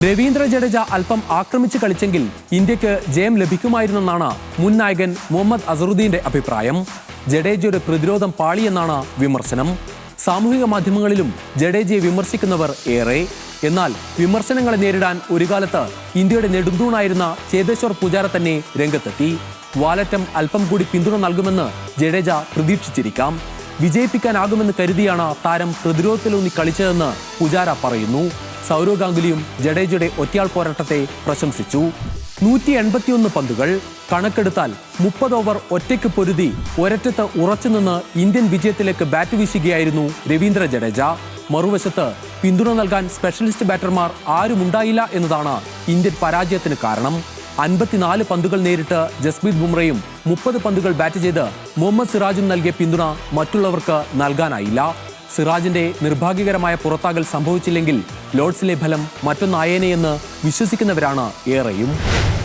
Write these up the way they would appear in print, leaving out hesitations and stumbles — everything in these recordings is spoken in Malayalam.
രവീന്ദ്ര ജഡേജ അല്പം ആക്രമിച്ച് കളിച്ചെങ്കിൽ ഇന്ത്യക്ക് ജയം ലഭിക്കുമായിരുന്നെന്നാണ് മുൻ നായകൻ മുഹമ്മദ് അസറുദ്ദീന്റെ അഭിപ്രായം. ജഡേജയുടെ പ്രതിരോധം പാളിയെന്നാണ് വിമർശനം. സാമൂഹിക മാധ്യമങ്ങളിലും ജഡേജയെ വിമർശിക്കുന്നവർ ഏറെ. എന്നാൽ വിമർശനങ്ങളെ നേരിടാൻ ഒരു കാലത്ത് ഇന്ത്യയുടെ നെടുന്തൂണായിരുന്ന ചേതേശ്വർ പൂജാര തന്നെ രംഗത്തെത്തി. വാലറ്റം അല്പം കൂടി പിന്തുണ നൽകുമെന്ന് ജഡേജ പ്രതീക്ഷിച്ചിരിക്കാം. വിജയിപ്പിക്കാനാകുമെന്ന് കരുതിയാണ് താരം പ്രതിരോധത്തിലൂന്നി കളിച്ചതെന്ന് പൂജാര പറയുന്നു. സൗരവ് ഗാംഗുലിയും ജഡേജയുടെ ഒറ്റയാൾ പോരാട്ടത്തെ പ്രശംസിച്ചു. 181 പന്തുകൾ കണക്കെടുത്താൽ 30 ഓവർ ഒറ്റയ്ക്ക് പൊരുതി ഒരറ്റത്ത് ഉറച്ചുനിന്ന് ഇന്ത്യൻ വിജയത്തിലേക്ക് ബാറ്റ് വീശുകയായിരുന്നു രവീന്ദ്ര ജഡേജ. മറുവശത്ത് പിന്തുണ നൽകാൻ സ്പെഷ്യലിസ്റ്റ് ബാറ്റർമാർ ആരുമുണ്ടായില്ല എന്നതാണ് ഇന്ത്യൻ പരാജയത്തിന് കാരണം. 54 പന്തുകൾ നേരിട്ട് ജസ്പ്രീത് ബുംറയും 30 പന്തുകൾ ബാറ്റ് ചെയ്ത് മുഹമ്മദ് സിറാജും നൽകിയ പിന്തുണ മറ്റുള്ളവർക്ക് നൽകാനായില്ല. സിറാജിന്റെ നിർഭാഗ്യകരമായ പുറത്താകൽ സംഭവിച്ചില്ലെങ്കിൽ ലോർഡ്സിലെ ഫലം മറ്റൊന്നായേനെയെന്ന് വിശ്വസിക്കുന്നവരാണ് ഏറെയും.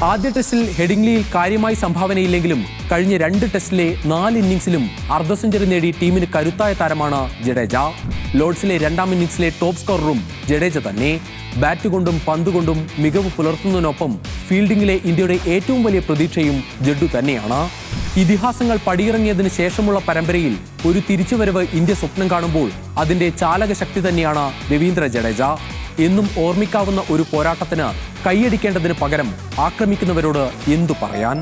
ആദ്യ ടെസ്റ്റിൽ ഹെഡിംഗ്ലിയിൽ കാര്യമായി സംഭാവനയില്ലെങ്കിലും കഴിഞ്ഞ 2 ടെസ്റ്റിലെ 4 ഇന്നിംഗ്സിലും അർദ്ധ സെഞ്ചുറി നേടി ടീമിന് കരുത്തായ താരമാണ് ജഡേജ. ലോർഡ്സിലെ 2ാം ഇന്നിംഗ്സിലെ ടോപ്പ് സ്കോററും ജഡേജ തന്നെ. ബാറ്റ് കൊണ്ടും പന്തുകൊണ്ടും മികവ് പുലർത്തുന്നതിനൊപ്പം ഫീൽഡിംഗിലെ ഇന്ത്യയുടെ ഏറ്റവും വലിയ പ്രതീക്ഷയും ജഡ്ഡു തന്നെയാണ്. ഇതിഹാസങ്ങൾ പടിയിറങ്ങിയതിന് ശേഷമുള്ള പരമ്പരയിൽ ഒരു തിരിച്ചുവരവ് ഇന്ത്യ സ്വപ്നം കാണുമ്പോൾ അതിന്റെ ചാലക ശക്തി തന്നെയാണ് രവീന്ദ്ര ജഡേജ. എന്നും ഓർമ്മിക്കാവുന്ന ഒരു പോരാട്ടത്തിന് കൈയടിക്കേണ്ടതിന് പകരം ആക്രമിക്കുന്നവരോട് എന്തു പറയാൻ?